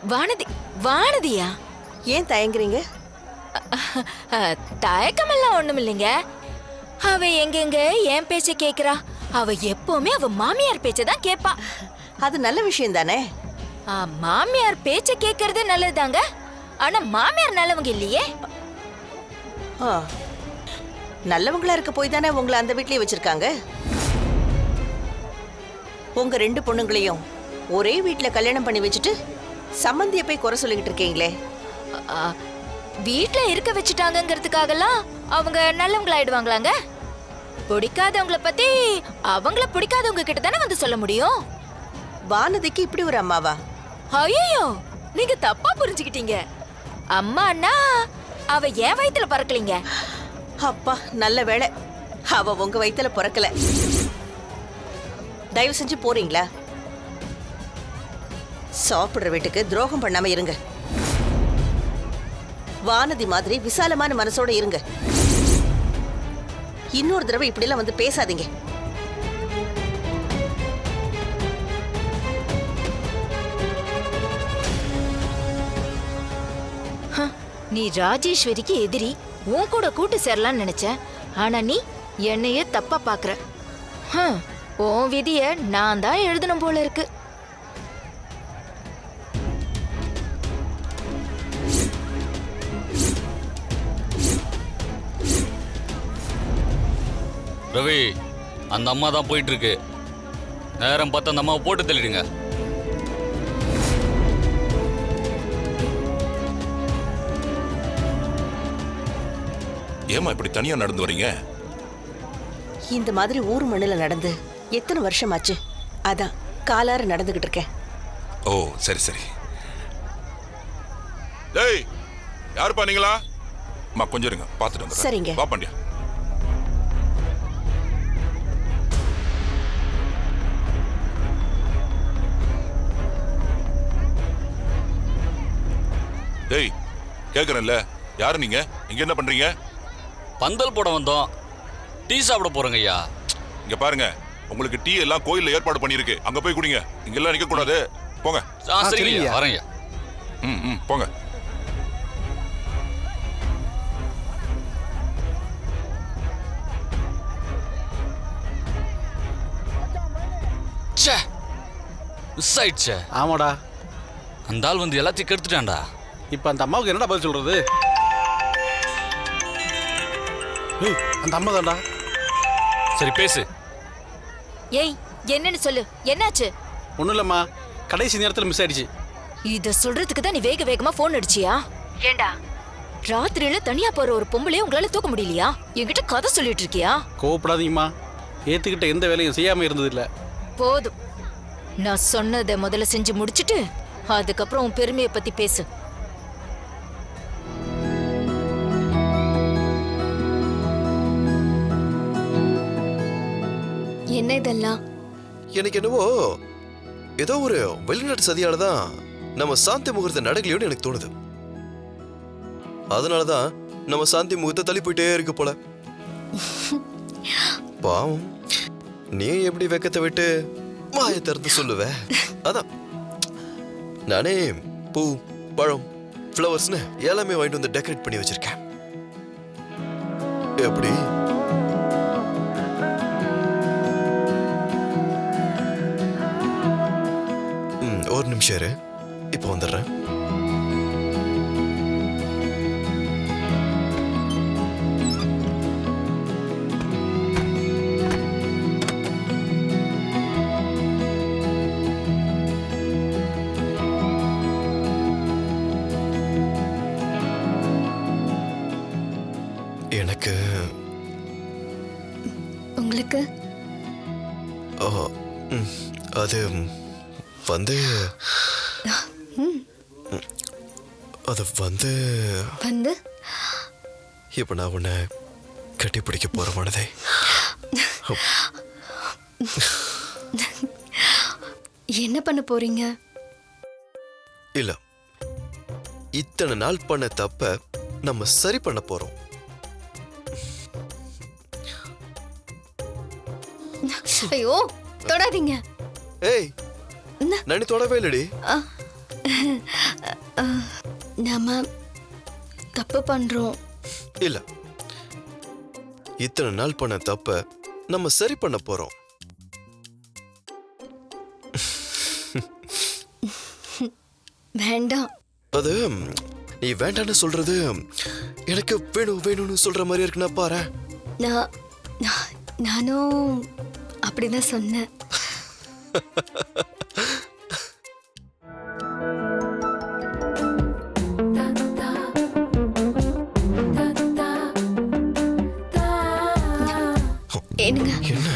வானதி. வானதியா? ஏன் தயங்குறீங்க? தயக்கமெல்லாம் ஒண்ணும் இல்லைங்க. அவ எங்கெங்க என் பேச்ச கேக்குறா. அவ எப்பவுமே அவ மாமியார் பேச்சதான் கேப்பா. அது நல்ல விஷயம் தானே. மாமியார் பேச்ச கேக்குறது நல்லதுதாங்க. ஆனா மாமியார் நல்லவங்க இல்லையே. நல்லவங்களா இருக்க போய் தானே உங்களை அந்த வீட்லயே வச்சிருக்காங்க. உங்க 2 பொண்ணுங்களையும் ஒரே வீட்ல கல்யாணம் பண்ணி வச்சுட்டு சம்பந்திய போய் குறை சொல்லிக்கிட்டு இருக்கீங்களே. வீட்ல இருக்க வச்சுட்டாங்கிறதுக்காகலாம் அவங்க நல்லவங்களாயிடுவாங்களாங்க? பிடிக்காதவங்கள பத்தி அவங்கள பிடிக்காதவங்க கிட்ட தானே வந்து சொல்ல முடியும். வானதிக்கு இப்படி ஒரு அம்மாவா? ஐயோ, நீங்க தப்பா புரிஞ்சுக்கிட்டீங்க. அம்மான்னா அவ என் வயித்துல பறக்கலீங்க. அப்பா நல்ல வேளை அவ உங்க வயித்துல பிறக்கல. தயவு செஞ்சு போறீங்களா? சாப்பிடுற வீட்டுக்கு துரோகம் பண்ணாம இருங்க. வானதி மாதிரி விசாலமான மனசோட இருங்க. இன்னொரு தடவை இப்படி எல்லாம் வந்து பேசாதீங்க. நீ ராஜேஸ்வரிக்கு எதிரி, உன் கூட கூட்டு சேரலான்னு நினைச்ச. ஆனா நீ என்னையே தப்பா பாக்குற. உன் விதிய நான் தான் எழுதணும் போல இருக்கு. ரவி, அந்த அம்மா தான் போயிட்டு இருக்கு. நேரம் பார்த்து அந்த அம்மாவை போட்டு தள்ளிடுங்க. ஏமா இப்படி தனியா நடந்து வரீங்க? இந்த மாதிரி ஊர் மண்ணுல நடந்து எத்தனை வருஷமாச்சு, அதான் காலார நடந்துகிட்டு இருக்கேன். ஓ சரி சரி. டேய், யார் பண்ணீங்களா? அம்மா கொஞ்சம் இருங்க, பார்த்துட்டு வந்துடுறேன். சரிங்க. வா பாண்டியா. டேய், கேக்குறேன்ல, யாரு நீங்க? இங்க என்ன பண்றீங்க? பந்தல் போட வந்தோம். டீ சாப்பிட போறோங்க ஐயா. இங்க பாருங்க, உங்களுக்கு டீ எல்லாம் கோயில்ல ஏற்பாடு பண்ணிருக்கு. அங்க போய் குடிங்க. இங்க எல்லாம் நிக்க கூடாது. போங்க. சரிங்க, வரேங்க. போங்க. ச்சே, மிஸ் ஆயிடுச்சே. ஆமாடா, அந்த ஆள் வந்து எல்லாத்தையும் கெடுத்துட்டான்டா. இப்ப அந்த அம்மாவுக்கு என்னடா பதில் சொல்றது? அந்த அம்மா தான்டா. சரி பேசு. ஏய், என்னன்னு சொல்லு. என்னாச்சு? ஒண்ணும் இல்லம்மா, கடைசி நேரத்துல மிஸ் ஆயிடுச்சு. இத சொல்றதுக்கு தான் நீ வேக வேகமா போன் அடிச்சியா? ஏண்டா, ராத்திரியில தனியா போற ஒரு பொம்பளைய உங்களால தூக்க முடியலையா? என்கிட்ட கதை சொல்லிட்டு இருக்கியா? கோவப்படாதீங்கம்மா, ஏத்துக்கிட்ட எந்த வேலையும் செய்யாம இருந்தது இல்ல. போதும், நான் சொன்னதை முதல்ல செஞ்சு முடிச்சிட்டு அதுக்கப்புறம் உன் பெருமையை பத்தி பேசு. என்ன இதெல்லாம்? எனக்கு என்னவோ ஏதோ ஒரு வெளிநாட்டு சதியாலதான் நம்ம சாந்தி முகூர்த்த நடக்கலையோன்னு எனக்கு தோணுது. அதனாலதான் நம்ம சாந்தி முகூர்த்த தள்ளி போயிட்டே இருக்கு போல. பாவம், நீ எப்படி வெக்கத்தை விட்டு வாயை திறந்து சொல்லுவ? அதான் நானே பூ, பழம், ஃப்ளவர்ஸ்னு எல்லாமே வாங்கிட்டு வந்து டெக்கரேட் பண்ணி வச்சிருக்கேன். எப்படி? ஒரு நிமிஷம் இரு, இப்போ வந்துடுறேன். எனக்கு உங்களுக்கு அது வந்து அது வந்து வந்து இப்ப நான் உன்னை கட்டி பிடிக்க போற மனதை. என்ன பண்ண போறீங்க? இல்ல, இத்தனை நாள் பண்ண தப்ப நம்ம சரி பண்ண போறோம். ஐயோ, தொடாதீங்க. ஏய், நான் தொடவே இல்லடி. நாம தப்பு பண்றோம். இல்ல, இத்தனை நாள் பண்ண தப்ப நம்ம சரி பண்ண போறோம். வேண்டாம். அது நீ வேண்டான்னு சொல்றது எனக்கு வேணும் வேணும்னு சொல்ற மாதிரி இருக்குன்னா பாரு. நானும் அப்படிதான் சொன்னேன். என்னங்க என்ன?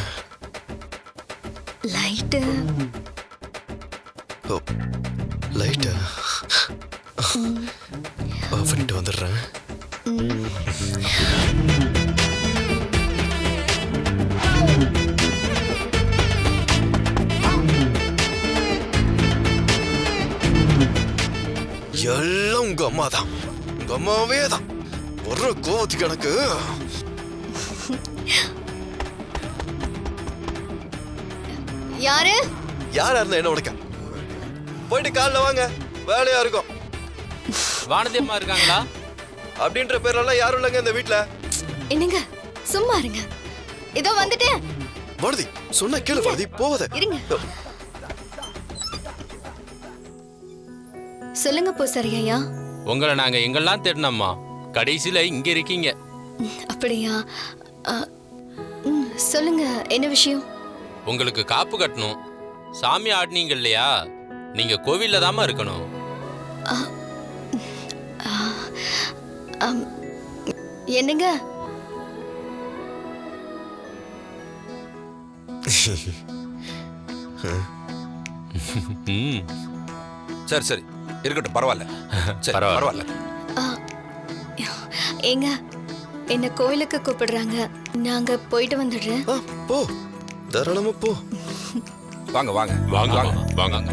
லைட்டு லைட்டா ஆஃப் பண்ணிட்டு வந்துடுறேன். எல்லாம் உங்க அம்மா தான், உங்க அம்மாவே தான். ஒரு கோவத்துக்கு எனக்கு யாரு? யாரா இருந்தா என்ன உனக்கு? போயிட்டு காலைல வாங்க, வேலையா இருக்கும். வானதி அம்மா இருக்காங்களா? அப்படின்ற பேரெல்லாம் யாரும் இல்லைங்க இந்த வீட்டுல. என்னங்க சும்மா இருங்க, இதோ வந்துட்டேன். வானதி சொன்ன கேளு வானதி, போவத. இருங்க. சொல்லுங்க பூசாரி ஐயா. உங்களை நாங்க எங்கெல்லாம் தேடினோம்மா, கடைசியில இங்க இருக்கீங்க. அப்படியா? சொல்லுங்க, என்ன விஷயம்? உங்களுக்கு காப்பு கட்டணும். சாமி ஆடினீங்க இல்லையா, நீங்க கோவில்ல தாமா இருக்கணும். என்னங்க? சரி சரி இருக்கட்டும், பரவாயில்ல. சரி, பரவாயில்ல. ஏங்க, என்ன கோயிலுக்கு கூப்பிடுறாங்க, நாங்க போயிட்டு வந்துடுறேன். போ, தாராளமா போ. வாங்க வாங்க வாங்க வாங்க வாங்க.